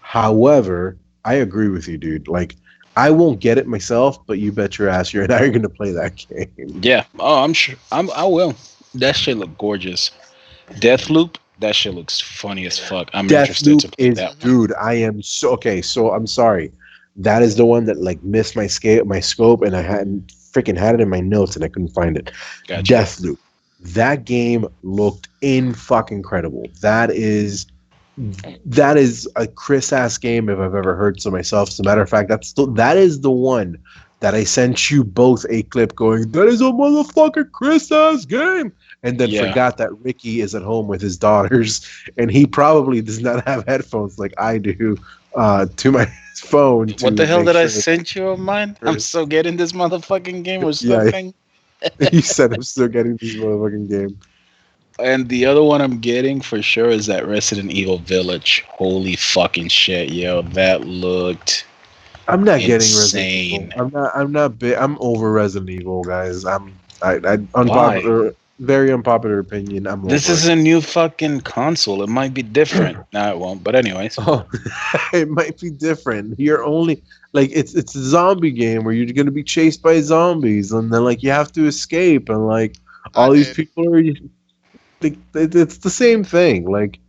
However, I agree with you, dude. Like, I won't get it myself, but you bet your ass you're and I are gonna play that game. Yeah. Oh, I'm sure. I will. That shit look gorgeous. Deathloop. That shit looks funny as fuck. I'm interested Deathloop to play is, that Hmm. one. dude. I am so okay. So I'm sorry. That is the one that like missed my scope, and I hadn't freaking had it in my notes, and I couldn't find it. Gotcha. Deathloop. That game looked in fucking incredible. That is a Chris ass game if I've ever heard so myself. As a matter of fact, that is the one that I sent you both a clip going, that is a motherfucking Chris ass game. And then Yeah. forgot that Ricky is at home with his daughters and he probably does not have headphones like I do to my phone What the to hell make did I sure it's send you of mine? I'm still getting this motherfucking game or yeah, something. he said I'm still getting this motherfucking game. And the other one I'm getting for sure is that Resident Evil Village. Holy fucking shit, yo. That looked I'm not getting Resident Evil. insane. I'm not big. I'm over Resident Evil, guys. I Why? unpopular, very unpopular opinion. I'm This over is it. a new fucking console. It might be different. No, it won't. But anyways. Oh, it might be different. You're only like it's a zombie game where you're gonna be chased by zombies, and then like you have to escape, and like I all these did. people are like it's the same thing. Like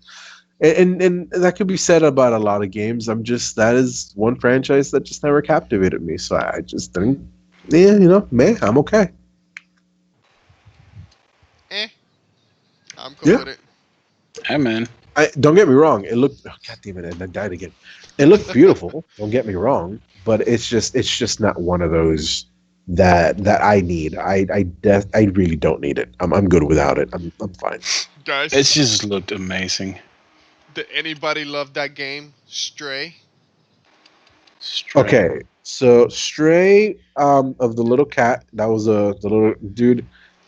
and that could be said about a lot of games. That is one franchise that just never captivated me. So I just didn't. Yeah, man, I'm okay. Eh, I'm cool Yeah, with it. Hey man. I don't get me wrong. It looked. Oh, God damn it! I died again. It looked beautiful. Don't get me wrong, but it's just not one of those that I need. I really don't need it. I'm good without it. I'm fine. It Guys, just looked amazing. did anybody love that game? Stray? Stray. Okay, so Stray, of the little cat, that was the little dude.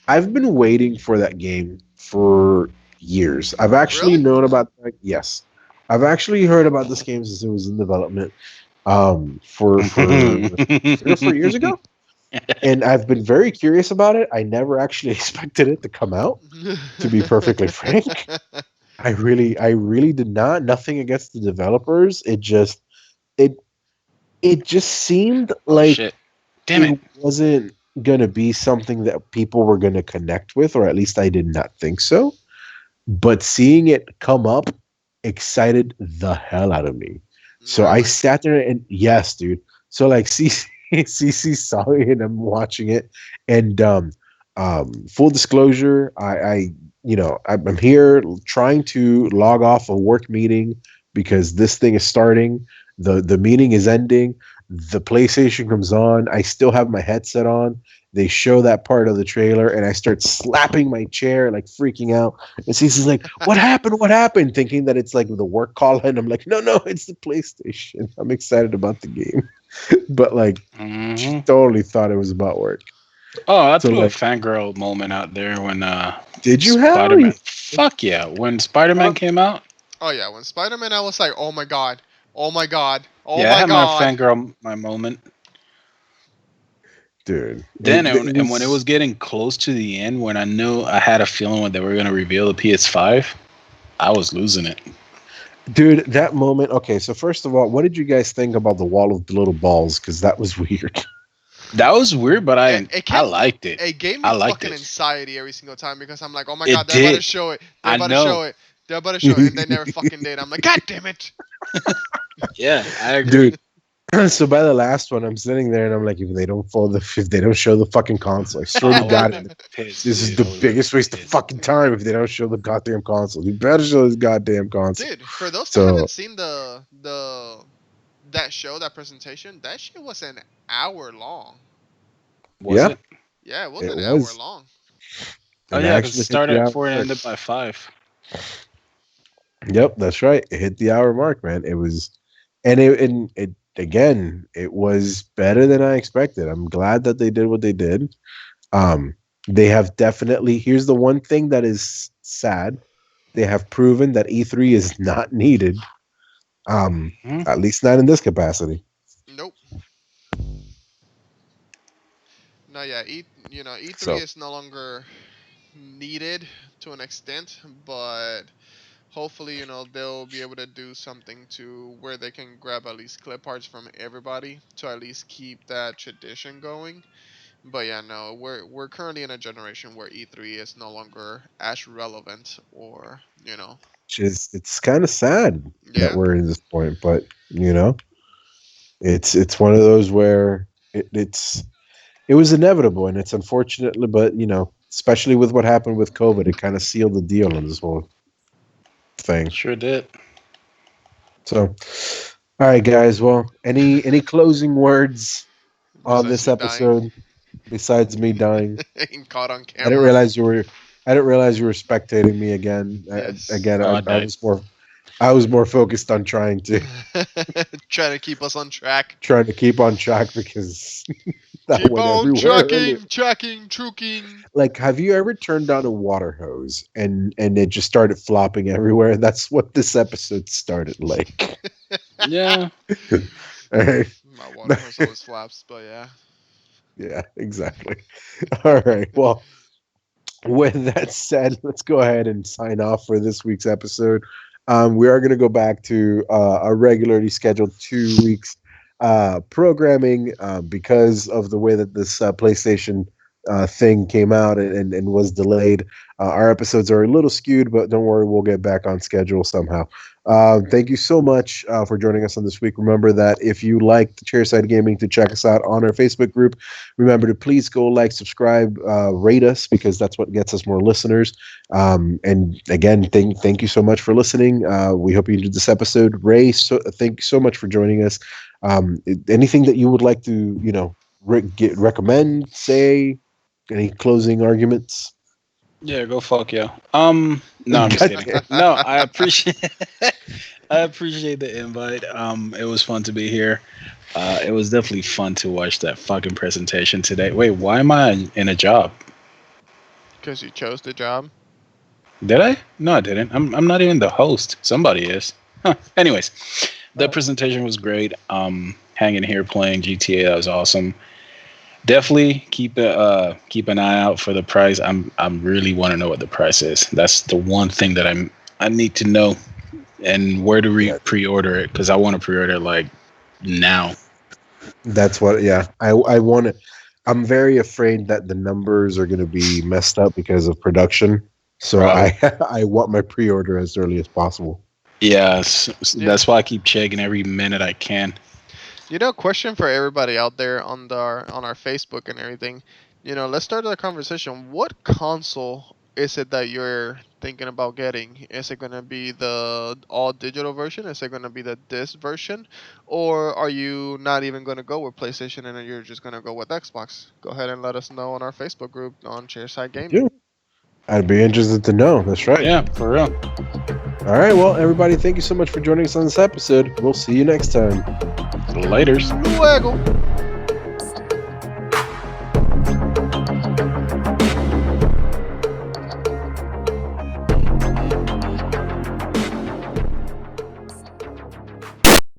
I've been waiting for that game for years. I've actually Really? known about that. Yes, I've actually heard about this game since it was in development. For 3 or 4 years ago, and I've been very curious about it. I never actually expected it to come out. To be perfectly frank, I really did not. Nothing against the developers. It it just seemed Oh like shit! Damn it! it wasn't gonna be something that people were gonna connect with, or at least I did not think so. But seeing it come up excited the hell out of me. So I Really? sat there and yes, dude. So like CC saw it and I'm watching it. And full disclosure, I I'm here trying to log off a work meeting because this thing is starting. The meeting is ending. The PlayStation comes on. I still have my headset on. They show that part of the trailer, and I start slapping my chair, like freaking out. And Cece's like, "What happened? What happened?" Thinking that it's like the work call, and I'm like, "No, it's the PlayStation. I'm excited about the game." But like, she Hmm. totally thought it was about work. Oh, I So threw a like, fangirl moment out there when did you Spider hell? Man. Fuck yeah! When Spider Man came out, Oh yeah, when Spider-Man, I was like, oh my god, oh my god, oh yeah, I my had my god. fangirl my moment. Dude, Then it and when it was was getting close to the end, when I knew I had a feeling when they were gonna reveal the PS5, I was losing it. dude that moment. Okay, so first of all, what did you guys think about the wall of the little balls? Because that was weird. That was weird, but It I kept, liked it. it gave me I liked fucking it. anxiety every single time because I'm like, oh my god, It they're about to did. show it, they're I about to show know. it, they're about to show it, and they never fucking did. I'm like, god damn it. Yeah, I agree. Dude, so by the last one, I'm sitting there and I'm like, if they don't show the fucking console, I swear to I would have God, been pissed, this is dude. the I would have been biggest waste of pissed. fucking time if they don't show the goddamn console. You better show this goddamn console. Dude, for those that So haven't seen that show, that presentation, that shit was an hour long. Was yeah, it? Yeah, it was it an hour was, long. Oh and I yeah, because it actually hit started the at hour 4 and mark. ended by 5. Yep, that's right. It hit the hour mark, man. It was, and it again, it was better than I expected. I'm glad that they did what they did. Um, they have definitely. Here's the one thing that is sad. They have proven that E3 is not needed. Um, Hmm. at least not in this capacity. Nope. No, yeah, E3 So is no longer needed to an extent, but hopefully, they'll be able to do something to where they can grab at least clip arts from everybody to at least keep that tradition going. But yeah, no, we're currently in a generation where E3 is no longer as relevant, or it's kind of sad that yeah, we're in this point, but you know, it's one of those where it was inevitable and it's unfortunately, but especially with what happened with COVID, it kind of sealed the deal on this whole thing. Sure did. So, all right, guys. Well, any closing words on besides this me dying episode besides me dying? and caught on I didn't camera. realize you were. I didn't realize you were spectating me again. Yes. Again, No, I I died. was more. I was more focused on Trying to keep us on track. trying to keep on track because that Keep went on everywhere earlier. tracking, tracking, truking. Like, have you ever turned on a water hose and it just started flopping everywhere? That's what this episode started like. Yeah. All right. My water hose always flaps, but yeah. Yeah, exactly. All right. Well, with that said, let's go ahead and sign off for this week's episode. We are going to go back to our regularly scheduled 2 weeks programming because of the way that this PlayStation thing came out and was delayed. Our episodes are a little skewed, but don't worry, we'll get back on schedule somehow. Thank you so much for joining us on this week. Remember that if you like the Chairside Gaming, to check us out on our Facebook group. Remember to please go like, subscribe, rate us because that's what gets us more listeners. And again, thank you so much for listening. We hope you enjoyed this episode. Ray, thank you so much for joining us. Anything that you would like to, recommend, say, any closing arguments? Yeah, go fuck yeah. No, I'm just kidding. Goddamn. No, I appreciate I appreciate the invite. It was fun to be here. It was definitely fun to watch that fucking presentation today. Wait, why am I in a job? Because you chose the job. Did I? No, I didn't. I'm not even the host. Somebody is. Huh. Anyways, the Right. presentation was great. Hanging here playing GTA, that was awesome. Definitely keep an eye out for the price. I'm really want to know what the price is. That's the one thing that I need to know, and where to Yeah, pre-order it, because I want to pre-order like now. that's what. Yeah, I want to. I'm very afraid that the numbers are going to be messed up because of production. So Bro. I I want my pre-order as early as possible. Yeah, Yeah. that's why I keep checking every minute I can. Question for everybody out there on our Facebook and everything. Let's start the conversation. What console is it that you're thinking about getting? Is it gonna be the all digital version? Is it gonna be the disc version? Or are you not even gonna go with PlayStation and you're just gonna go with Xbox? Go ahead and let us know on our Facebook group on Chairside Yeah, Gaming. I'd be interested to know. That's right. Yeah, for real. All right. Well, everybody, thank you so much for joining us on this episode. We'll see you next time. Laters. Luego.